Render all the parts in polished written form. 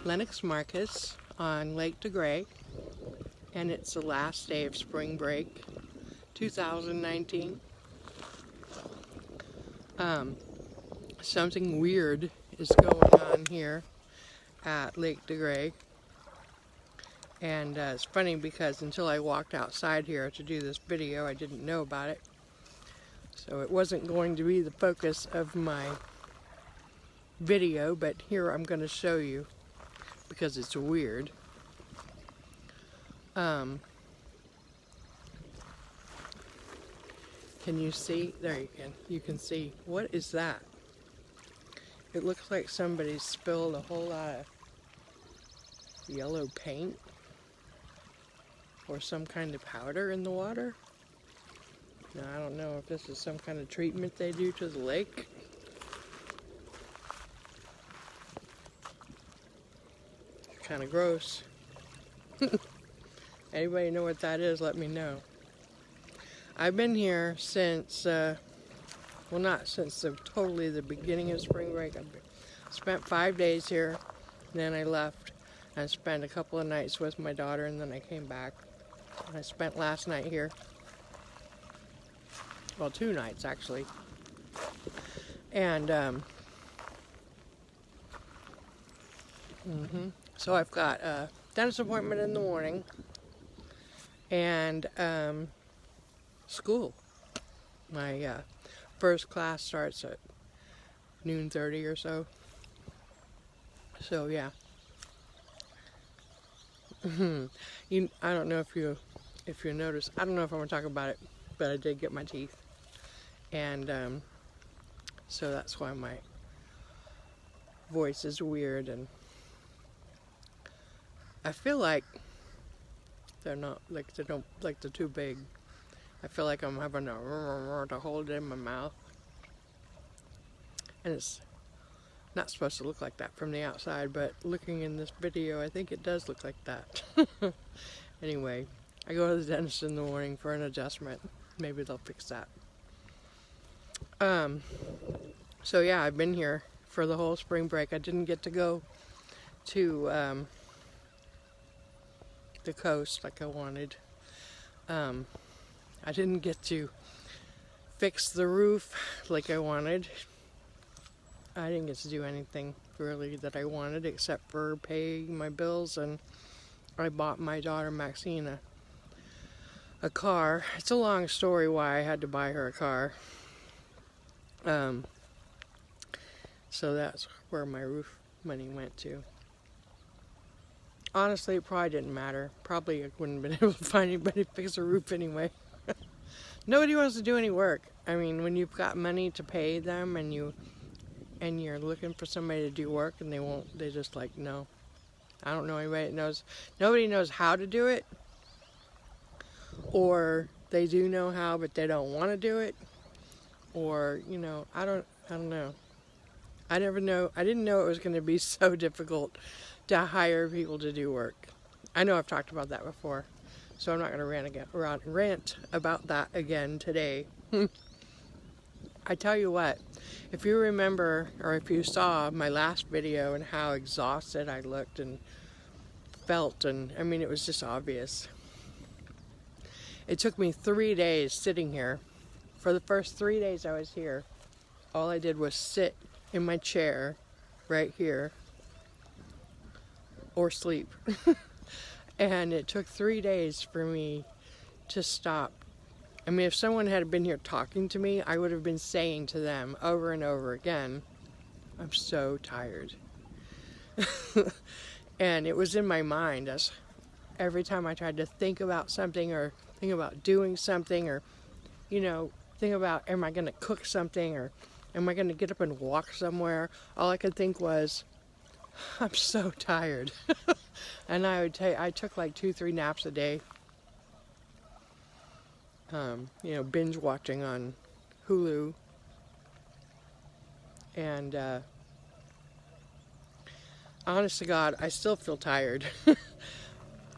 Lennox Marcus on Lake DeGray, and it's the last day of spring break 2019. Something weird is going on here at Lake DeGray, and it's funny because until I walked outside here to do this video, I didn't know about it, so it wasn't going to be the focus of my video, but here I'm going to show you because it's weird. Can you see? There you can. You can see. What is that? It looks like somebody spilled a whole lot of yellow paint or some kind of powder in the water. Now, I don't know if this is some kind of treatment they do to the lake. It's kind of gross. Anybody know what that is? Let me know. I've been here since, well, not since totally the beginning of spring break. I spent 5 days here, then I left and spent a couple of nights with my daughter, and then I came back. I spent last night here. Well, 2 nights actually. And so I've got a dentist appointment in the morning and school. My first class starts at noon 30 or so. So yeah. I don't know if you noticed. I don't know if I'm gonna talk about it, but I did get my teeth, and so that's why my voice is weird, and I feel like they're too big. I feel like I'm having to hold it in my mouth, and it's not supposed to look like that from the outside, but looking in this video, I think it does look like that. Anyway, I go to the dentist in the morning for an adjustment. Maybe they'll fix that. So yeah, I've been here for the whole spring break. I didn't get to go to the coast like I wanted. I didn't get to fix the roof like I wanted. I didn't get to do anything really that I wanted except for pay my bills, and I bought my daughter Maxine a car. It's a long story why I had to buy her a car. So that's where my roof money went to. Honestly, it probably didn't matter. Probably I wouldn't have been able to find anybody to fix a roof anyway. Nobody wants to do any work. I mean, when you've got money to pay them and you're looking for somebody to do work and they just like, no. I don't know anybody that knows. Nobody knows how to do it. Or they do know how, but they don't want to do it. Or, I don't know. I didn't know it was going to be so difficult to hire people to do work. I know I've talked about that before, so I'm not going to rant about that again today. I tell you what, if you remember, or if you saw my last video and how exhausted I looked and felt, and I mean, it was just obvious. It took me 3 days sitting here. For the first 3 days I was here, all I did was sit in my chair right here or sleep. And it took 3 days for me to stop. I mean, if someone had been here talking to me, I would have been saying to them over and over again, I'm so tired. And it was in my mind as every time I tried to think about something or think about doing something or, think about, am I going to cook something or am I going to get up and walk somewhere? All I could think was, I'm so tired. And I took like 2-3 naps a day. Binge watching on Hulu. And honest to God, I still feel tired.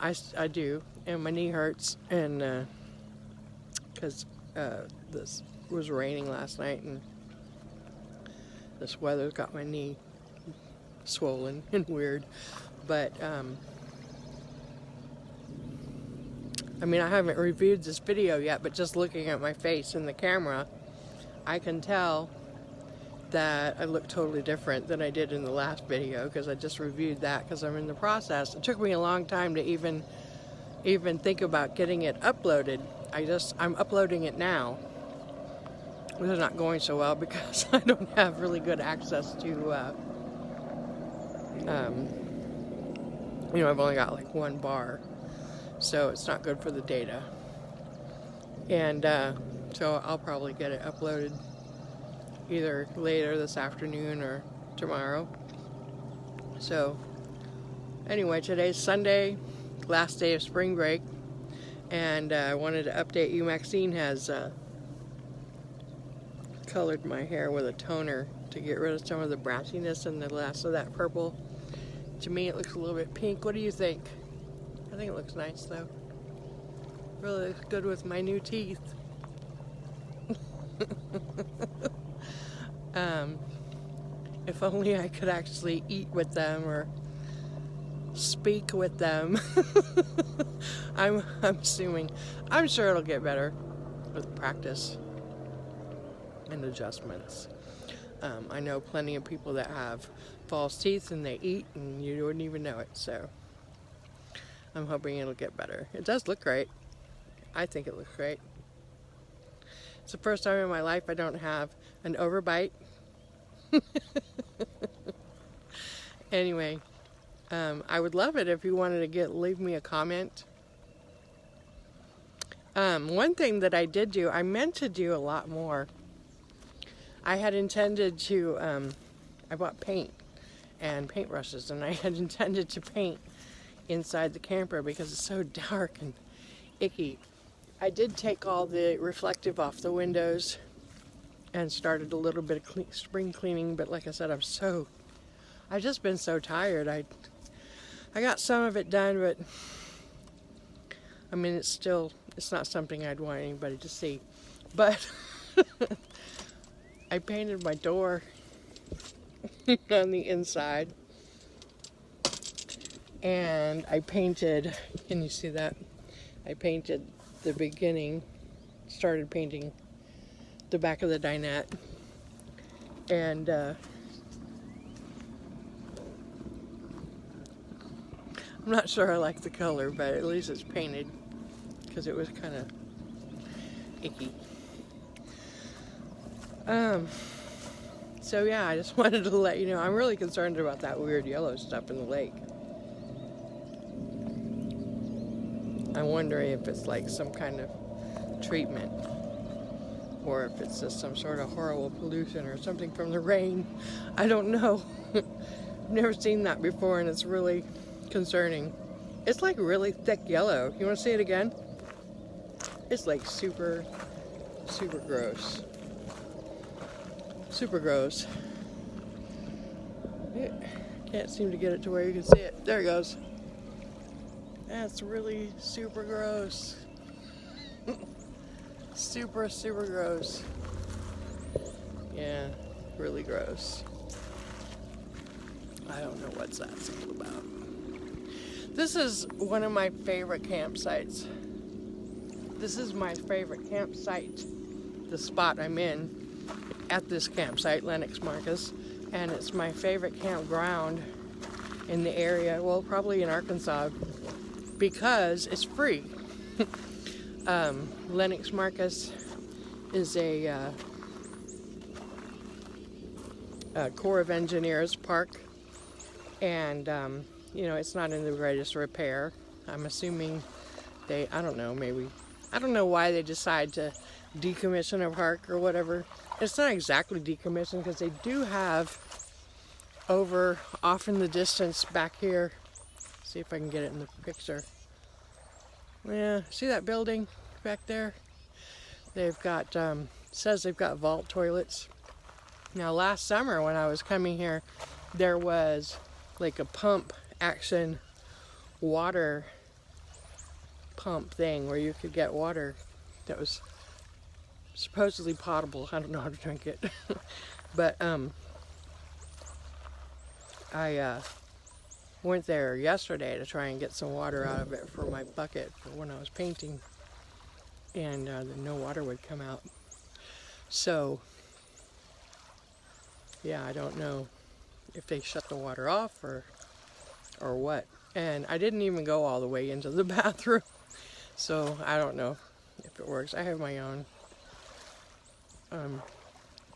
I do, and my knee hurts, and because this was raining last night, and this weather's got my knee swollen and weird. But, I mean, I haven't reviewed this video yet, but just looking at my face in the camera, I can tell that I look totally different than I did in the last video, because I just reviewed that because I'm in the process. It took me a long time to even think about getting it uploaded. I'm uploading it now. This is not going so well because I don't have really good access to, you know, I've only got like 1 bar, so it's not good for the data. And so I'll probably get it uploaded either later this afternoon or tomorrow. So anyway, today's Sunday, last day of spring break, and I wanted to update you. Maxine has colored my hair with a toner to get rid of some of the brassiness and the last of that purple. To me, it looks a little bit pink. What do you think? I think it looks nice, though. Really looks good with my new teeth. If only I could actually eat with them or speak with them. I'm assuming. I'm sure it'll get better with practice and adjustments. I know plenty of people that have false teeth and they eat and you wouldn't even know it, so I'm hoping it'll get better. It does look great. I think it looks great. It's the first time in my life I don't have an overbite. Anyway, I would love it if you wanted to leave me a comment. One thing that I did do, I meant to do a lot more. I had intended to, I bought paint and paintbrushes, and I had intended to paint inside the camper because it's so dark and icky. I did take all the reflective off the windows and started a little bit of spring cleaning, but like I said, I've just been so tired. I got some of it done, but I mean, it's not something I'd want anybody to see. But I painted my door on the inside, and I painted, can you see that? I painted the beginning, started painting the back of the dinette, and I'm not sure I like the color, but at least it's painted because it was kind of icky. So yeah, I just wanted to let you know, I'm really concerned about that weird yellow stuff in the lake. I'm wondering if it's like some kind of treatment, or if it's just some sort of horrible pollution or something from the rain. I don't know. I've never seen that before, and it's really concerning. It's like really thick yellow. You want to see it again? It's like super, super gross. Super gross. Can't seem to get it to where you can see it. There it goes. That's really super gross. Super, super gross. Yeah, really gross. I don't know what's that all about. This is one of my favorite campsites. This is my favorite campsite, the spot I'm in at this campsite, Lennox Marcus, and it's my favorite campground in the area, well, probably in Arkansas, because it's free. Lennox Marcus is a Corps of Engineers park, and you know, it's not in the greatest repair. I'm assuming I don't know why they decide to decommission a park or whatever. It's not exactly decommissioned, because they do have off in the distance back here, see if I can get it in the picture. Yeah, see that building back there? They've got, says they've got vault toilets. Now last summer when I was coming here, there was like a pump action water pump thing where you could get water that was supposedly potable. I don't know how to drink it. But Went there yesterday to try and get some water out of it for my bucket for when I was painting, and no water would come out. So yeah, I don't know if they shut the water off or what. And I didn't even go all the way into the bathroom, so I don't know if it works. I have my own.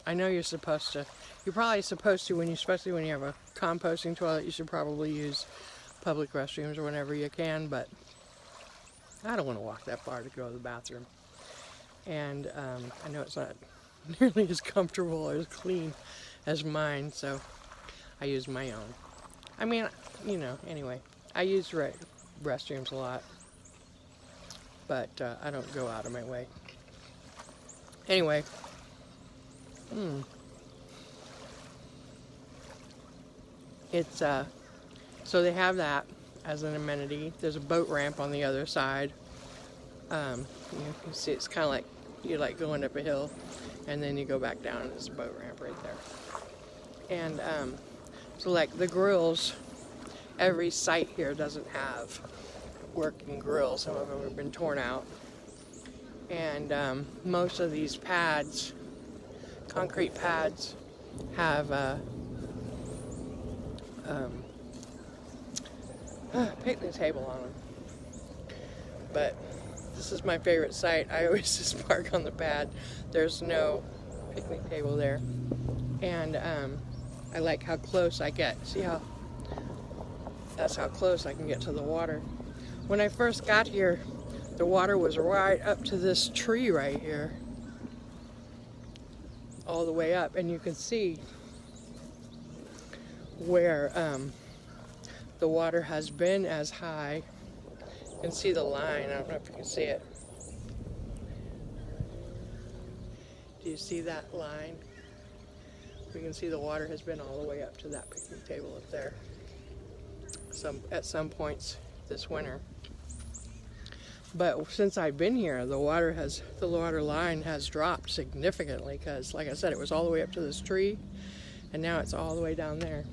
I know you're probably supposed to, especially when you have a composting toilet, you should probably use public restrooms or whenever you can, but I don't want to walk that far to go to the bathroom. And I know it's not nearly as comfortable or as clean as mine, so I use my own. I mean, anyway, I use restrooms a lot, but I don't go out of my way. Anyway, it's so they have that as an amenity. There's a boat ramp on the other side. You can see it's kind of like you're like going up a hill, and then you go back down, and there's a boat ramp right there. And so like the grills, every site here doesn't have working grills. Some of them have been torn out. And most of these pads, concrete pads, have a picnic table on them. But this is my favorite site. I always just park on the pad. There's no picnic table there. And I like how close I get. See how? That's how close I can get to the water. When I first got here, the water was right up to this tree right here. All the way up. And you can see where the water has been as high. You can see the line. I don't know if you can see it. Do you see that line? We can see the water has been all the way up to that picnic table up there. At some points this winter. But since I've been here, the water line has dropped significantly because, like I said, it was all the way up to this tree, and now it's all the way down there.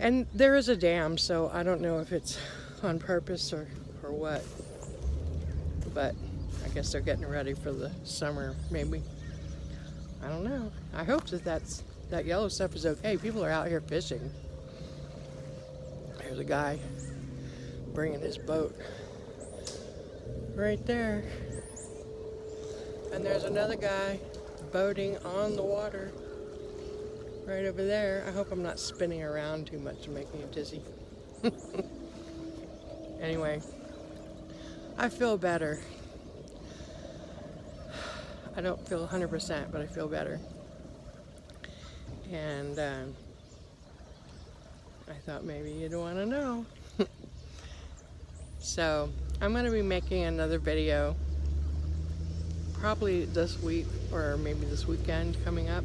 And there is a dam, so I don't know if it's on purpose or what. But I guess they're getting ready for the summer, maybe. I don't know. I hope that yellow stuff is okay. People are out here fishing. There's a guy bringing his boat right there. And there's another guy boating on the water right over there. I hope I'm not spinning around too much and making you dizzy. Anyway, I feel better. I don't feel 100%, but I feel better. And I thought maybe you'd want to know. So I'm going to be making another video probably this week or maybe this weekend coming up,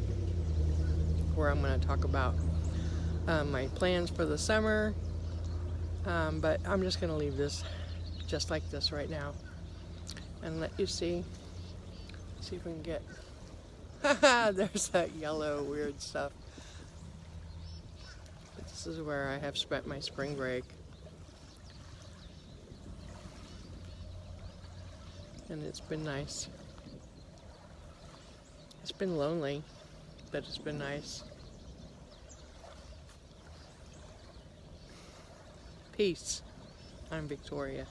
where I'm going to talk about my plans for the summer. But I'm just going to leave this just like this right now and let you see if we can get there's that yellow weird stuff. But this is where I have spent my spring break, and it's been nice. It's been lonely, but it's been nice. Peace. I'm Victoria.